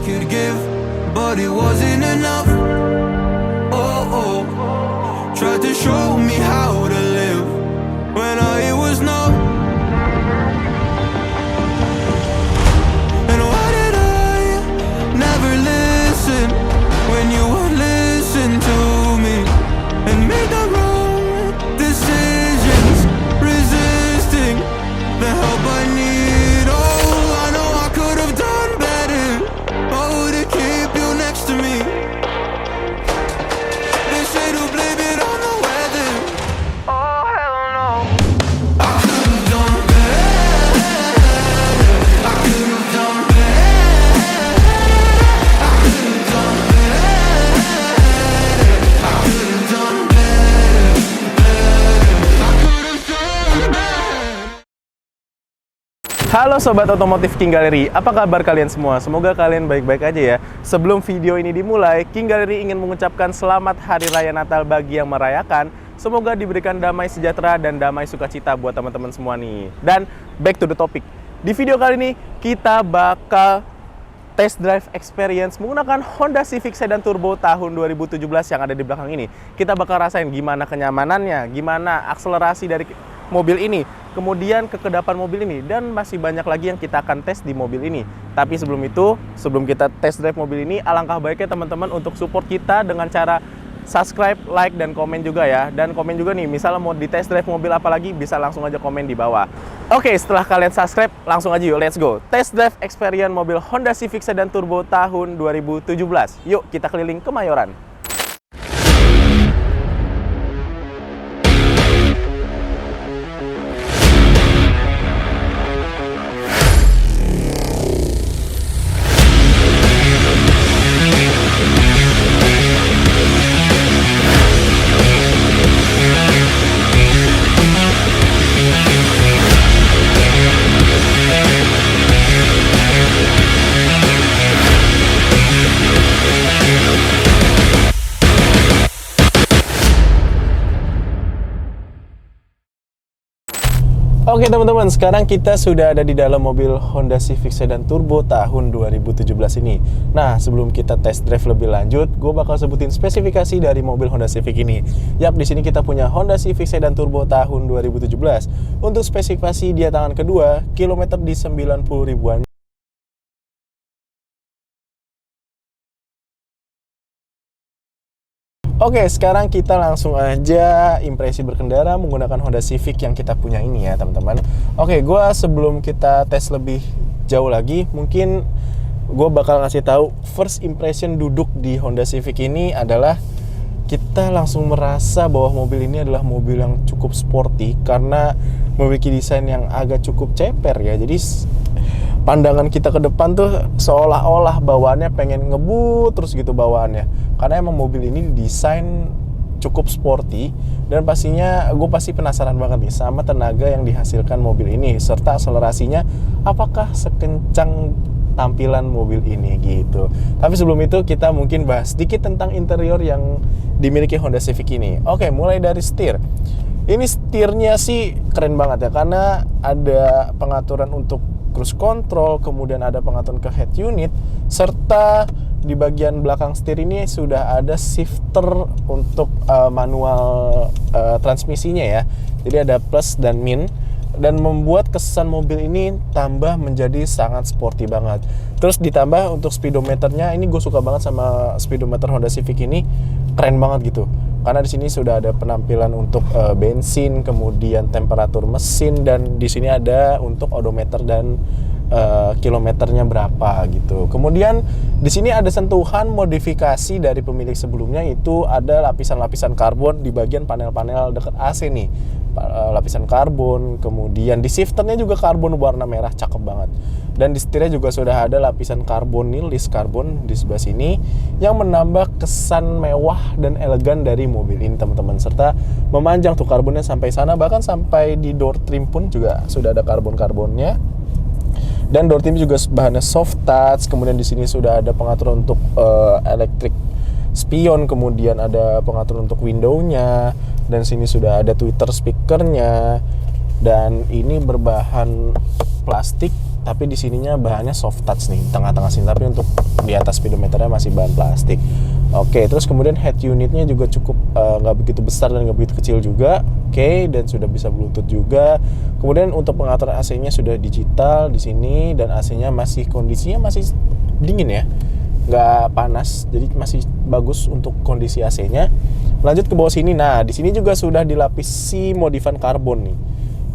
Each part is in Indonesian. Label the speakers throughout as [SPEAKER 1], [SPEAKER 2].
[SPEAKER 1] could give, but it wasn't enough. Oh, oh, tried to show me how to live when all it was no. And why did I never listen when you would listen to me and make the wrong decisions, resisting the help I need. Oh, I know I could have done better. Oh, to keep you next to me. They say to blame it on the weather. Oh, hell no. I could have done better. I could have done better. I could have done better. I could have done better. I could have done better.
[SPEAKER 2] Halo Sobat Otomotif King Gallery, apa kabar kalian semua? Semoga kalian baik-baik aja ya. Sebelum video ini dimulai, King Gallery ingin mengucapkan selamat Hari Raya Natal bagi yang merayakan. Semoga diberikan damai sejahtera dan damai sukacita buat teman-teman semua nih. Dan back to the topic. Di video kali ini, kita bakal test drive experience menggunakan Honda Civic Sedan Turbo tahun 2017 yang ada di belakang ini. Kita bakal rasain gimana kenyamanannya, gimana akselerasi dari mobil ini, kemudian kekedapan mobil ini, dan masih banyak lagi yang kita akan tes di mobil ini. Tapi sebelum itu, sebelum kita test drive mobil ini, alangkah baiknya teman-teman untuk support kita dengan cara subscribe, like, dan komen juga ya. Dan komen juga nih, misalnya mau di test drive mobil apa lagi, bisa langsung aja komen di bawah. Oke, setelah kalian subscribe, langsung aja yuk, let's go. Test drive experience mobil Honda Civic Sedan Turbo tahun 2017. Yuk, kita keliling Kemayoran. Oke teman-teman, sekarang kita sudah ada di dalam mobil Honda Civic Sedan Turbo tahun 2017 ini. Nah, sebelum kita test drive lebih lanjut, gue bakal sebutin spesifikasi dari mobil Honda Civic ini. Yap, di sini kita punya Honda Civic Sedan Turbo tahun 2017. Untuk spesifikasi dia tangan kedua, kilometer di 90 ribuan. Oke, sekarang kita langsung aja impresi berkendara menggunakan Honda Civic yang kita punya ini ya teman-teman. Oke, gue sebelum kita tes lebih jauh lagi, mungkin gue bakal ngasih tahu first impression duduk di Honda Civic ini adalah kita langsung merasa bahwa mobil ini adalah mobil yang cukup sporty karena memiliki desain yang agak cukup ceper ya. Jadi pandangan kita ke depan tuh seolah-olah bawaannya pengen ngebut terus gitu bawaannya, karena emang mobil ini didesain cukup sporty. Dan pastinya gue pasti penasaran banget nih sama tenaga yang dihasilkan mobil ini serta akselerasinya apakah sekencang tampilan mobil ini gitu. Tapi sebelum itu kita mungkin bahas sedikit tentang interior yang dimiliki Honda Civic ini. Oke, mulai dari setir. Ini setirnya sih keren banget ya, karena ada pengaturan untuk cruise control, kemudian ada pengaturan ke head unit, serta di bagian belakang setir ini sudah ada shifter untuk manual transmisinya ya. Jadi ada plus dan min, dan membuat kesan mobil ini tambah menjadi sangat sporty banget. Terus ditambah untuk speedometernya, ini gue suka banget sama speedometer Honda Civic ini, keren banget gitu. Karena di sini sudah ada penampilan untuk bensin, kemudian temperatur mesin, dan di sini ada untuk odometer dan kilometernya berapa gitu. Kemudian di sini ada sentuhan modifikasi dari pemilik sebelumnya, itu ada lapisan-lapisan karbon di bagian panel-panel dekat AC nih. Lapisan karbon, kemudian di shifternya juga karbon warna merah, cakep banget. Dan di setirnya juga sudah ada lapisan karbon nih, list karbon di sebelah sini yang menambah kesan mewah dan elegan dari mobil ini teman-teman, serta memanjang tuh karbonnya sampai sana, bahkan sampai di door trim pun juga sudah ada karbon-karbonnya. Dan door trim juga bahannya soft touch. Kemudian di sini sudah ada pengaturan untuk electric spion, kemudian ada pengaturan untuk window-nya, dan sini sudah ada tweeter speakernya. Dan ini berbahan plastik tapi di sininya bahannya soft touch nih, tengah-tengah sini, tapi untuk di atas speedometernya masih bahan plastik. Oke, terus kemudian head unitnya juga cukup nggak begitu besar dan nggak begitu kecil juga. Oke, dan sudah bisa Bluetooth juga. Kemudian untuk pengaturan AC-nya sudah digital di sini, dan AC-nya masih kondisinya masih dingin ya, nggak panas, jadi masih bagus untuk kondisi AC-nya. Lanjut ke bawah sini, nah di sini juga sudah dilapisi modifan karbon nih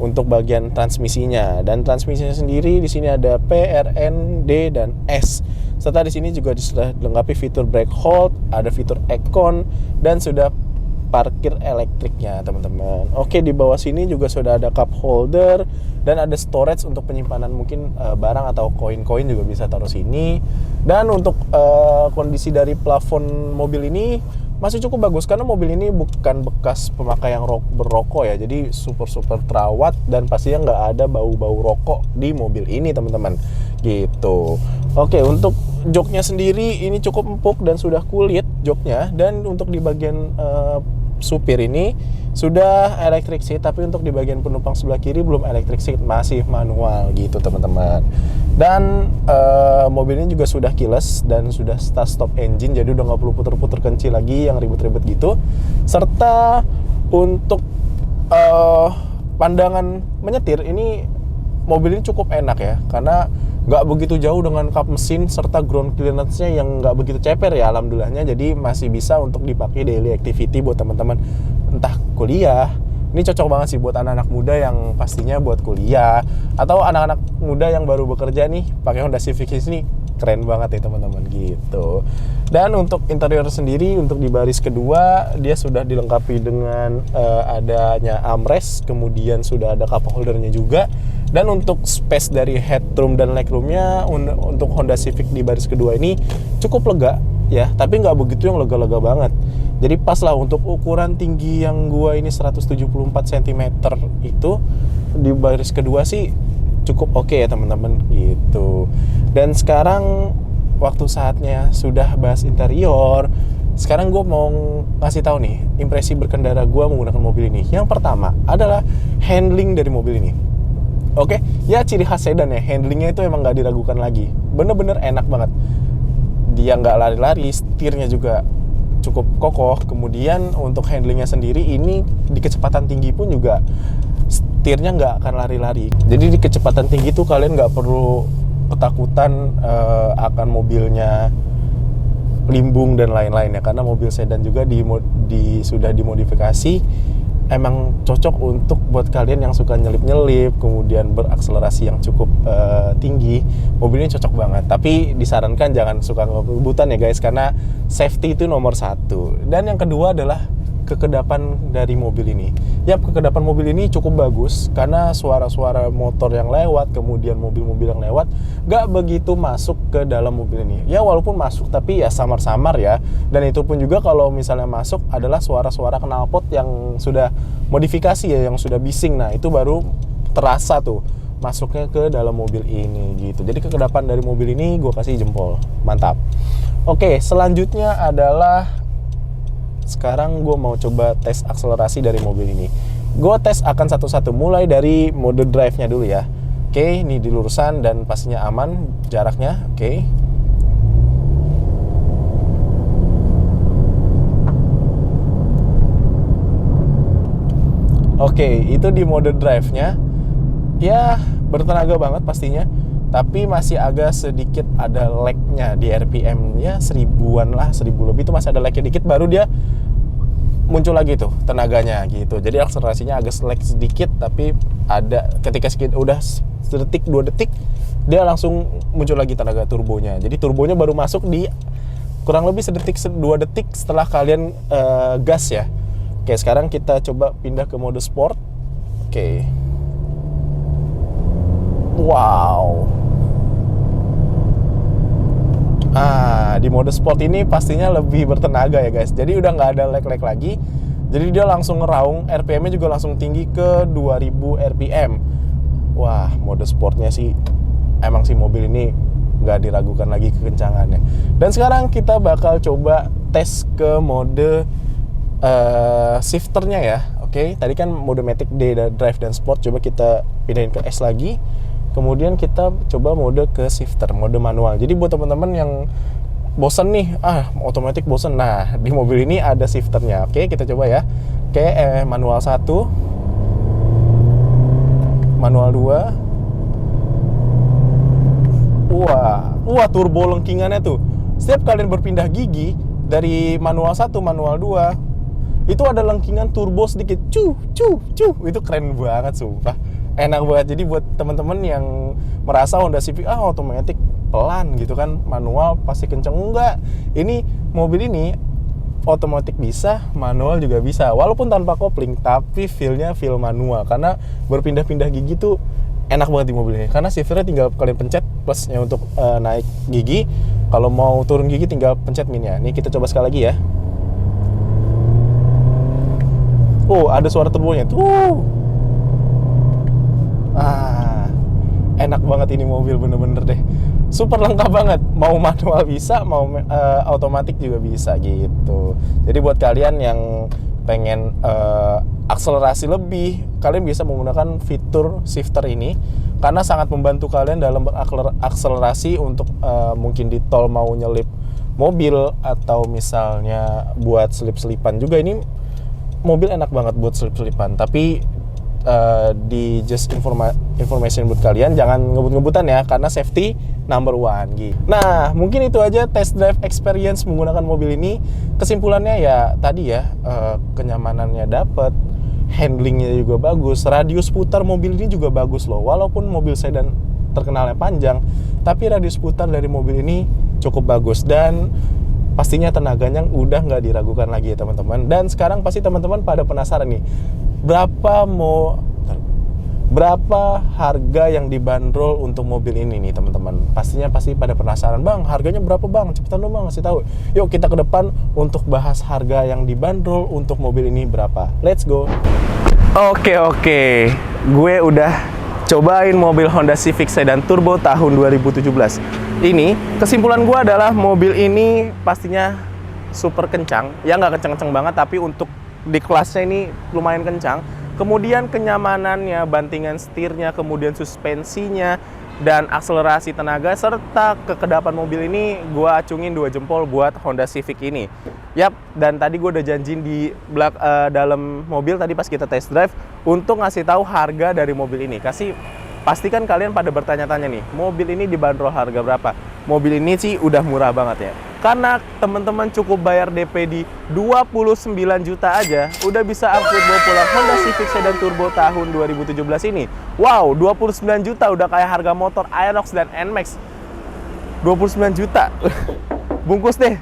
[SPEAKER 2] untuk bagian transmisinya, dan transmisinya sendiri di sini ada P, R, N, D, dan S. Serta di sini juga sudah dilengkapi fitur brake hold, ada fitur aircon, dan sudah parkir elektriknya teman-teman. Oke, di bawah sini juga sudah ada cup holder dan ada storage untuk penyimpanan mungkin barang atau koin-koin juga bisa taruh sini. Dan untuk kondisi dari plafon mobil ini masih cukup bagus karena mobil ini bukan bekas pemakai yang berrokok ya, jadi super terawat dan pastinya nggak ada bau-bau rokok di mobil ini teman-teman gitu. Oke, untuk joknya sendiri ini cukup empuk dan sudah kulit joknya, dan untuk di bagian supir ini sudah electric seat, tapi untuk di bagian penumpang sebelah kiri belum electric seat, masih manual gitu teman-teman. Dan mobil ini juga sudah keyless dan sudah start stop engine, jadi udah nggak perlu puter-puter kunci lagi yang ribet-ribet gitu. Serta untuk pandangan menyetir ini, mobil ini cukup enak ya, karena nggak begitu jauh dengan kap mesin serta ground clearance-nya yang nggak begitu ceper ya alhamdulillahnya, jadi masih bisa untuk dipakai daily activity buat teman-teman entah kuliah. Ini cocok banget sih buat anak-anak muda yang pastinya buat kuliah, atau anak-anak muda yang baru bekerja nih pakai Honda Civic ini keren banget ya teman-teman gitu. Dan untuk interior sendiri, untuk di baris kedua dia sudah dilengkapi dengan adanya armrest, kemudian sudah ada cup holdernya juga. Dan untuk space dari headroom dan legroomnya untuk Honda Civic di baris kedua ini cukup lega ya, tapi nggak begitu yang lega-lega banget. Jadi pas lah untuk ukuran tinggi yang gua ini 174 cm itu di baris kedua sih cukup oke ya teman-teman gitu. Dan sekarang waktu saatnya sudah bahas interior. Sekarang gue mau ngasih tahu nih impresi berkendara gue menggunakan mobil ini. Yang pertama adalah handling dari mobil ini. Oke, ya ciri khas sedan ya, handlingnya itu emang nggak diragukan lagi, bener-bener enak banget. Dia nggak lari-lari, setirnya juga cukup kokoh. Kemudian untuk handlingnya sendiri ini di kecepatan tinggi pun juga setirnya nggak akan lari-lari. Jadi di kecepatan tinggi tuh kalian nggak perlu ketakutan akan mobilnya limbung dan lain-lain ya, karena mobil sedan juga sudah dimodifikasi. Emang cocok untuk buat kalian yang suka nyelip-nyelip, kemudian berakselerasi yang cukup tinggi. Mobil ini cocok banget, tapi disarankan jangan suka ngebut-ngebutan ya guys, karena safety itu nomor satu. Dan yang kedua adalah kekedapan dari mobil ini. Yap, kekedapan mobil ini cukup bagus karena suara-suara motor yang lewat, kemudian mobil-mobil yang lewat gak begitu masuk ke dalam mobil ini. Ya walaupun masuk, tapi ya samar-samar ya. Dan itu pun juga kalau misalnya masuk adalah suara-suara knalpot yang sudah modifikasi ya, yang sudah bising. Nah itu baru terasa tuh masuknya ke dalam mobil ini gitu. Jadi kekedapan dari mobil ini gue kasih jempol, mantap. Oke, selanjutnya adalah sekarang gue mau coba tes akselerasi dari mobil ini. Gue tes akan satu-satu, mulai dari mode drive-nya dulu ya. Oke, ini di lurusan dan pastinya aman jaraknya. Oke. Oke, itu di mode drive-nya. Ya, bertenaga banget pastinya. Tapi masih agak sedikit ada lag-nya di RPM ya, 1000-an lah, 1000 lebih itu masih ada lag-nya dikit, baru dia muncul lagi tuh tenaganya gitu. Jadi akselerasinya agak lag sedikit, tapi ada ketika udah sedetik 2 detik dia langsung muncul lagi tenaga turbonya. Jadi turbonya baru masuk di kurang lebih sedetik 2 detik setelah kalian gas ya. Oke, sekarang kita coba pindah ke mode sport. Oke. Wow. Di mode sport ini pastinya lebih bertenaga ya guys. Jadi udah nggak ada lag-lag lagi. Jadi dia langsung ngeraung, RPM-nya juga langsung tinggi ke 2000 RPM. Wah, mode sportnya sih emang sih mobil ini nggak diragukan lagi kekencangannya. Dan sekarang kita bakal coba tes ke mode shifternya ya. Oke, tadi kan mode Matic D, Drive dan Sport. Coba kita pindahin ke S lagi. Kemudian kita coba mode ke shifter, mode manual. Jadi buat teman-teman yang bosen nih, otomatis bosen. Nah, di mobil ini ada shifternya. Oke, kita coba ya. Oke, manual 1, manual 2. Wah, turbo lengkingannya tuh. Setiap kalian berpindah gigi dari manual 1, manual 2, itu ada lengkingan turbo sedikit. Itu keren banget, sumpah. Enak banget. Jadi buat teman-teman yang merasa Honda Civic otomatis pelan gitu kan, manual pasti kenceng, enggak. Ini mobil ini otomatis bisa, manual juga bisa. Walaupun tanpa kopling, tapi feel-nya feel manual karena berpindah-pindah gigi tuh enak banget di mobil ini. Karena shifternya tinggal kalian pencet plusnya untuk naik gigi. Kalau mau turun gigi tinggal pencet minnya. Nih kita coba sekali lagi ya. Ada suara turbonya tuh. Enak banget ini mobil, bener-bener deh. Super lengkap banget. Mau manual bisa, mau otomatis juga bisa gitu. Jadi buat kalian yang pengen akselerasi lebih, kalian bisa menggunakan fitur shifter ini karena sangat membantu kalian dalam berakselerasi untuk mungkin di tol mau nyelip mobil atau misalnya buat selip-selipan juga. Ini mobil enak banget buat selip-selipan, tapi di just information buat kalian, jangan ngebut-ngebutan ya karena safety number one gitu. Nah, mungkin itu aja test drive experience menggunakan mobil ini. Kesimpulannya ya tadi ya, kenyamanannya dapet, handlingnya juga bagus, radius putar mobil ini juga bagus loh. Walaupun mobil sedan terkenalnya panjang, tapi radius putar dari mobil ini cukup bagus dan pastinya tenaganya udah nggak diragukan lagi ya teman-teman. Dan sekarang pasti teman-teman pada penasaran nih, berapa harga yang dibanderol untuk mobil ini nih teman-teman. Pasti pada penasaran, bang harganya berapa bang, cepetan dong bang kasih tahu. Yuk kita ke depan untuk bahas harga yang dibanderol untuk mobil ini berapa. Let's go. Oke, gue udah cobain mobil Honda Civic Sedan Turbo tahun 2017 ini. Kesimpulan gue adalah mobil ini pastinya super kencang. Ya nggak kencang-kencang banget, tapi untuk di kelasnya ini lumayan kencang. Kemudian kenyamanannya, bantingan setirnya, kemudian suspensinya, dan akselerasi tenaga, serta kekedapan mobil ini gue acungin 2 jempol buat Honda Civic ini. Yap, dan tadi gue udah janjiin di dalam mobil tadi pas kita test drive untuk ngasih tahu harga dari mobil ini. Pastikan kalian pada bertanya-tanya nih, mobil ini dibanderol harga berapa? Mobil ini sih udah murah banget ya. Karena teman-teman cukup bayar DP di 29 juta aja, udah bisa angkut bawa pulang Honda Civic Sedan Turbo tahun 2017 ini. Wow, 29 juta udah kayak harga motor Aerox dan NMAX. 29 juta. Bungkus deh.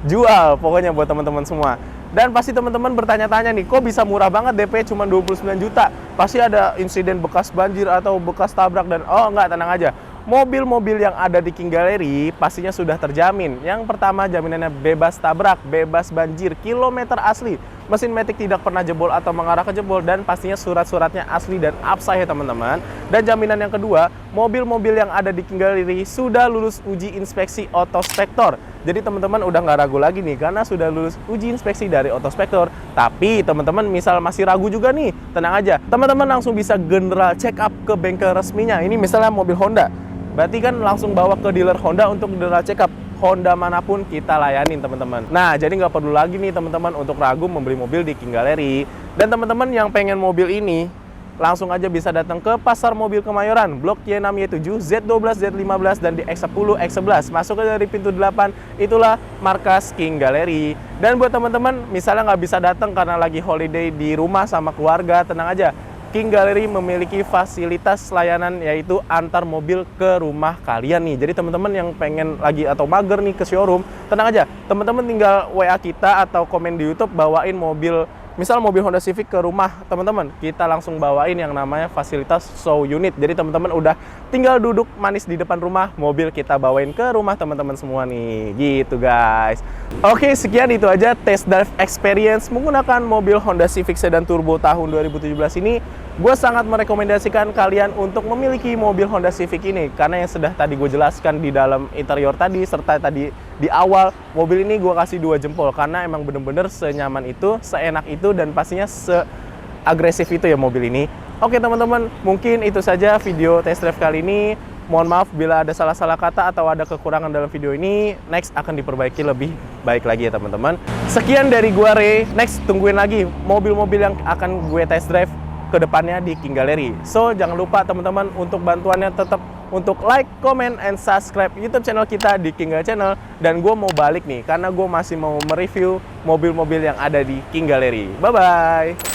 [SPEAKER 2] Jual pokoknya buat teman-teman semua. Dan pasti teman-teman bertanya-tanya nih, kok bisa murah banget DP cuma 29 juta? Pasti ada insiden bekas banjir atau bekas tabrak dan enggak, tenang aja. Mobil-mobil yang ada di King Gallery pastinya sudah terjamin. Yang pertama, jaminannya bebas tabrak, bebas banjir, kilometer asli, mesin matic tidak pernah jebol atau mengarah ke jebol, dan pastinya surat-suratnya asli dan absah ya teman-teman. Dan jaminan yang kedua, mobil-mobil yang ada di King Gallery sudah lulus uji inspeksi Autospektor. Jadi teman-teman udah nggak ragu lagi nih karena sudah lulus uji inspeksi dari Autospektor. Tapi teman-teman misal masih ragu juga nih, tenang aja. Teman-teman langsung bisa general check up ke bengkel resminya. Ini misalnya mobil Honda. Berarti kan langsung bawa ke dealer Honda untuk general check up. Honda manapun kita layanin teman-teman. Nah, jadi nggak perlu lagi nih teman-teman untuk ragu membeli mobil di King Gallery. Dan teman-teman yang pengen mobil ini, langsung aja bisa datang ke Pasar Mobil Kemayoran, Blok Y6, Y7, Z12, Z15, dan di X10, X11. Masuk dari pintu 8, itulah markas King Gallery. Dan buat teman-teman, misalnya nggak bisa datang karena lagi holiday di rumah sama keluarga, tenang aja. King Gallery memiliki fasilitas layanan yaitu antar mobil ke rumah kalian nih. Jadi teman-teman yang pengen lagi atau mager nih ke showroom, tenang aja. Teman-teman tinggal WA kita atau komen di YouTube bawain mobil, misal mobil Honda Civic ke rumah teman-teman, kita langsung bawain yang namanya fasilitas show unit. Jadi teman-teman udah tinggal duduk manis di depan rumah, mobil kita bawain ke rumah teman-teman semua nih. Gitu guys. Oke, sekian itu aja test drive experience menggunakan mobil Honda Civic Sedan Turbo tahun 2017 ini. Gue sangat merekomendasikan kalian untuk memiliki mobil Honda Civic ini karena yang sudah tadi gue jelaskan di dalam interior tadi, serta tadi di awal, mobil ini gue kasih 2 jempol karena emang bener-bener senyaman itu, seenak itu, dan pastinya seagresif itu ya mobil ini. Oke teman-teman, mungkin itu saja video test drive kali ini. Mohon maaf bila ada salah-salah kata atau ada kekurangan dalam video ini. Next akan diperbaiki lebih baik lagi ya teman-teman. Sekian dari gua Ray. Next tungguin lagi mobil-mobil yang akan gue test drive ke depannya di King Gallery. So jangan lupa teman-teman untuk bantuannya tetap untuk like, comment, and subscribe YouTube channel kita di King Gallery Channel. Dan gue mau balik nih karena gue masih mau mereview mobil-mobil yang ada di King Gallery. Bye-bye!